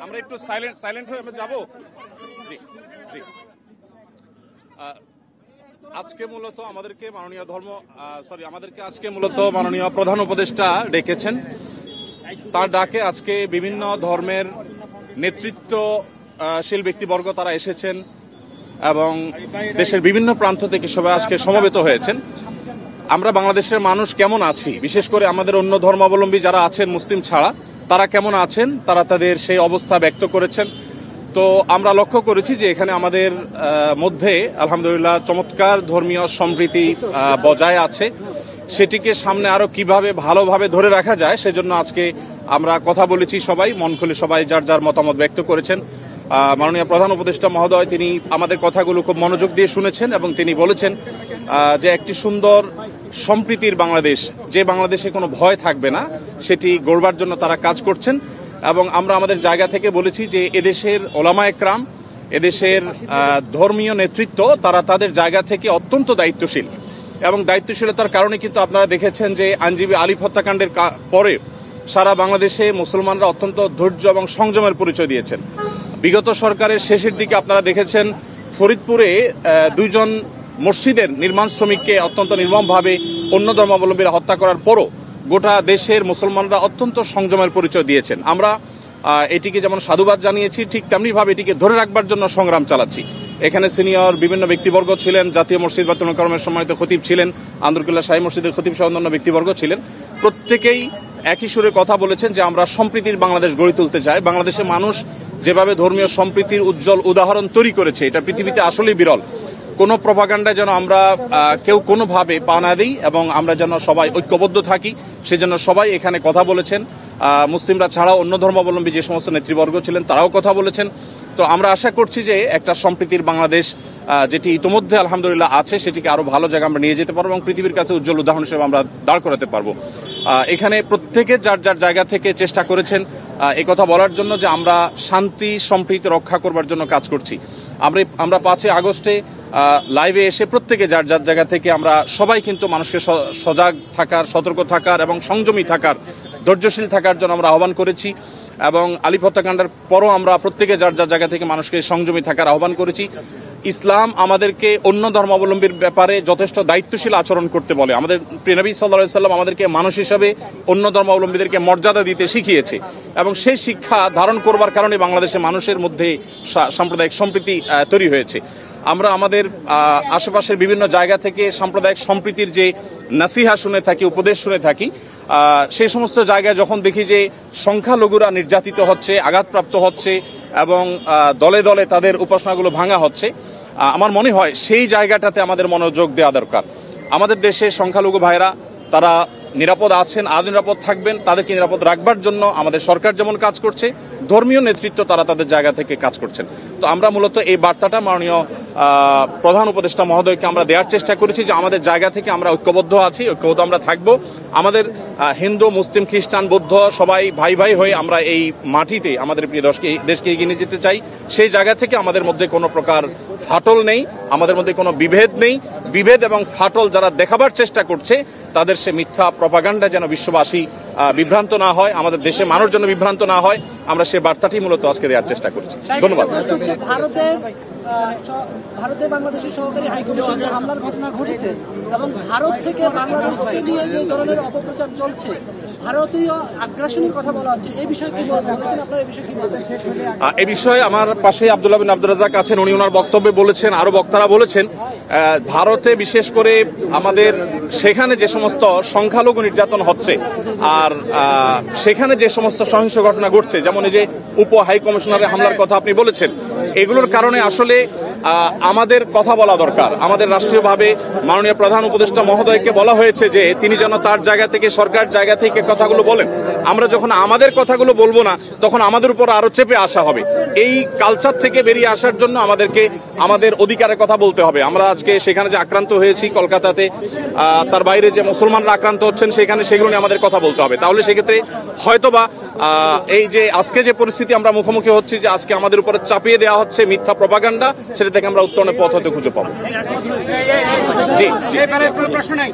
আমরা একটু সাইলেন্ট হয়ে আমরা যাবো। জি জি, আজকে মূলত আমাদেরকে মাননীয় প্রধান উপদেষ্টা ডেকেছেন। তার ডাকে আজকে বিভিন্ন ধর্মের নেতৃত্বশীল ব্যক্তিবর্গ তারা এসেছেন এবং দেশের বিভিন্ন প্রান্ত থেকে সবাই আজকে সমবেত হয়েছেন। আমরা বাংলাদেশের মানুষ কেমন আছি, বিশেষ করে আমাদের অন্য ধর্মাবলম্বী যারা আছেন মুসলিম ছাড়া, তারা কেমন আছেন, তারা তাদের সেই অবস্থা ব্যক্ত করেছেন। তো আমরা লক্ষ্য করেছি যে এখানে আমাদের মধ্যে আলহামদুলিল্লাহ চমৎকার ধর্মীয় সম্প্রীতি বজায় আছে। সেটিকে সামনে আরো কিভাবে ভালোভাবে ধরে রাখা যায় সেজন্য আজকে আমরা কথা বলেছি, সবাই মন খুলে সবাই যার যার মতামত ব্যক্ত করেছেন। মাননীয় প্রধান উপদেষ্টা মহোদয় তিনি আমাদের কথাগুলো খুব মনোযোগ দিয়ে শুনেছেন এবং তিনি বলেছেন যে একটি সুন্দর সম্প্রীতির বাংলাদেশ, যে বাংলাদেশে কোনো ভয় থাকবে না, সেটি গড়বার জন্য তারা কাজ করছেন। এবং আমরা আমাদের জায়গা থেকে বলেছি যে এদেশের ওলামায়ে কেরাম, এদেশের ধর্মীয় নেতৃত্ব তারা তাদের জায়গা থেকে অত্যন্ত দায়িত্বশীল এবং দায়িত্বশীলতার কারণে কিন্তু আপনারা দেখেছেন যে আইনজীবী আলিফ হত্যাকাণ্ডের পরে সারা বাংলাদেশে মুসলমানরা অত্যন্ত ধৈর্য এবং সংযমের পরিচয় দিয়েছেন। বিগত সরকারের শেষের দিকে আপনারা দেখেছেন ফরিদপুরে 2 জন মসজিদের নির্মাণ শ্রমিককে অত্যন্ত নির্মমভাবে অন্য ধর্মাবলম্বীরা হত্যা করার পরও গোটা দেশের মুসলমানরা অত্যন্ত সংযমের পরিচয় দিয়েছেন। আমরা এটিকে যেমন সাধুবাদ জানিয়েছি, ঠিক তেমনিভাবে এটিকে ধরে রাখবার জন্য সংগ্রাম চালাচ্ছি। এখানে সিনিয়র বিভিন্ন ব্যক্তিবর্গ ছিলেন, জাতীয় মসজিদ বায়তুল মোকাররমের সম্মানিত খতিব ছিলেন, আন্দরকুল্লাহ শাহী মসজিদের খতিব সহ অন্যান্য ব্যক্তিবর্গ ছিলেন। প্রত্যেকেই একই সুরে কথা বলেছেন যে আমরা সম্প্রীতির বাংলাদেশ গড়ে তুলতে চাই। বাংলাদেশের মানুষ যেভাবে ধর্মীয় সম্প্রীতির উজ্জ্বল উদাহরণ তৈরি করেছে, এটা পৃথিবীতে আসলেই বিরল। কোনো প্রপাগান্ডায় যেন আমরা কেউ কোনোভাবে পা না দিই এবং আমরা যেন সবাই ঐক্যবদ্ধ থাকি, সেজন্য সবাই এখানে কথা বলেছেন। মুসলিমরা ছাড়াও অন্য ধর্মাবলম্বী যে সমস্ত নেতৃবর্গ ছিলেন তারাও কথা বলেছেন। তো আমরা আশা করছি যে একটা সম্প্রীতির বাংলাদেশ যেটি ইতোমধ্যে আলহামদুলিল্লাহ আছে, সেটিকে আরো ভালো জায়গা আমরা নিয়ে যেতে পারবো এবং পৃথিবীর কাছে উজ্জ্বল উদাহরণ হিসেবে আমরা দাঁড় করাতে পারবো। এখানে প্রত্যেকে যার যার জায়গা থেকে চেষ্টা করেছেন এই কথা বলার জন্য যে আমরা শান্তি সম্প্রীতি রক্ষা করবার জন্য কাজ করছি। আমরা 5 আগস্টে লাইভে এসে প্রত্যেকে যার যার জায়গা থেকে আমরা সবাই কিন্তু মানুষকে সজাগ থাকার, সতর্ক থাকার এবং সংযমী থাকার, ধৈর্যশীল থাকার জন্য আমরা আহ্বান করেছি এবং আলিফ হত্যাকাণ্ডের পরও আমরা প্রত্যেকে যার যার জায়গা থেকে মানুষকে সংযমী থাকার আহ্বান করেছি। ইসলাম আমাদেরকে অন্য ধর্মাবলম্বীর ব্যাপারে যথেষ্ট দায়িত্বশীল আচরণ করতে বলে। আমাদের প্রিয় নবী সাল্লাল্লাহু আলাইহি সাল্লাম আমাদেরকে মানুষ হিসাবে অন্য ধর্মাবলম্বীদেরকে মর্যাদা দিতে শিখিয়েছে এবং সেই শিক্ষা ধারণ করবার কারণে বাংলাদেশের মানুষের মধ্যে সাম্প্রদায়িক সম্প্রীতি তৈরি হয়েছে। আমরা আমাদের আশেপাশের বিভিন্ন জায়গা থেকে সাম্প্রদায়িক সম্প্রীতির যে নাসিহা শুনে থাকি, উপদেশ শুনে থাকি, সেই সমস্ত জায়গায় যখন দেখি যে সংখ্যালঘুরা নির্যাতিত হচ্ছে, আঘাতপ্রাপ্ত হচ্ছে এবং দলে দলে তাদের উপাসনাগুলো ভাঙা হচ্ছে, আমার মনে হয় সেই জায়গাটাতে আমাদের মনোযোগ দেওয়া দরকার। আমাদের দেশে সংখ্যালঘু ভাইরা তারা নিরাপদ আছেন, আজ নিরাপদ থাকবেন, তাদেরকে নিরাপদ রাখবার জন্য আমাদের সরকার যেমন কাজ করছে, ধর্মীয় নেতৃত্ব তারা তাদের জায়গা থেকে কাজ করছেন। তো আমরা মূলত এই বার্তাটা মাননীয় প্রধান উপদেষ্টা মহোদয়কে আমরা দেওয়ার চেষ্টা করেছি যে আমাদের জায়গা থেকে আমরা ঐক্যবদ্ধ আছি, ঐক্যবদ্ধ আমরা থাকবো। আমাদের হিন্দু, মুসলিম, খ্রিস্টান, বৌদ্ধ সবাই ভাই ভাই হয়ে আমরা এই মাটিতে আমাদের প্রিয় দেশকে এগিয়ে নিয়ে যেতে চাই। সেই জায়গা থেকে আমাদের মধ্যে কোনো প্রকার ফাটল নেই, আমাদের মধ্যে কোনো বিভেদ নেই। বিভেদ এবং ফাটল যারা দেখাবার চেষ্টা করছে তাদের সে মিথ্যা প্রপাগান্ডা যেন বিশ্ববাসী বিভ্রান্ত না হয়, আমাদের দেশে মানুষ যেন বিভ্রান্ত না হয়, আমরা সে বার্তাটি মূলত আজকে দেওয়ার চেষ্টা করছি। ধন্যবাদ। ভারতে বাংলাদেশের সহকারী হাইকমিশনে হামলার ঘটনা ঘটেছে এবং ভারত থেকে বাংলাদেশকে নিয়ে যে ধরনের অপপ্রচার চলছে, ভারতীয় আগ্রাসনের কথা বলা হচ্ছে, এই বিষয়ে কি বলছেন আপনারা? এই বিষয়ে কি বলবেন? এই বিষয়ে আমার পাশে আব্দুল্লাহ বিন আব্দুর রাজ্জাক আছেন, উনি ওনার বক্তব্যে বলেছেন, আরো বক্তারা বলেছেন, ভারতে বিশেষ করে আমাদের সেখানে যে সমস্ত সংখ্যালঘু নির্যাতন হচ্ছে আর সেখানে যে সমস্ত সহিংস ঘটনা ঘটছে, যেমন এই যে উপ হাই কমিশনারের হামলার কথা আপনি বলেছেন, এগুলোর কারণে আসলে আমাদের কথা বলা দরকার। আমাদের রাষ্ট্রীয়ভাবে মাননীয় প্রধান উপদেষ্টা মহোদয়কে বলা হয়েছে যে তিনি যেন তার জায়গা থেকে, সরকার জায়গা থেকে কথাগুলো বলেন। আমরা যখন আমাদের কথাগুলো বলবো না তখন আমাদের উপর আরো চেপে আসা হবে। এই কালচার থেকে বেরিয়ে আসার জন্য আমাদেরকে আমাদের অধিকারের কথা বলতে হবে। আমরা আজকে সেখানে যে আক্রান্ত হয়েছি কলকাতাতে, তার বাইরে যে মুসলমানরা আক্রান্ত হচ্ছেন সেখানে, সেগুলো নিয়ে আমাদের কথা বলতে হবে। তাহলে সেক্ষেত্রে হয়তোবা এই যে আজকে যে পরিস্থিতি আমরা মুখোমুখি হচ্ছি, যে আজকে আমাদের উপরে চাপিয়ে দেওয়া হচ্ছে মিথ্যা প্রপাগান্ডা, সেটা থেকে আমরা উত্তরণের পথ হতে খুঁজে পাবো। জি, কোনো প্রশ্ন নাই।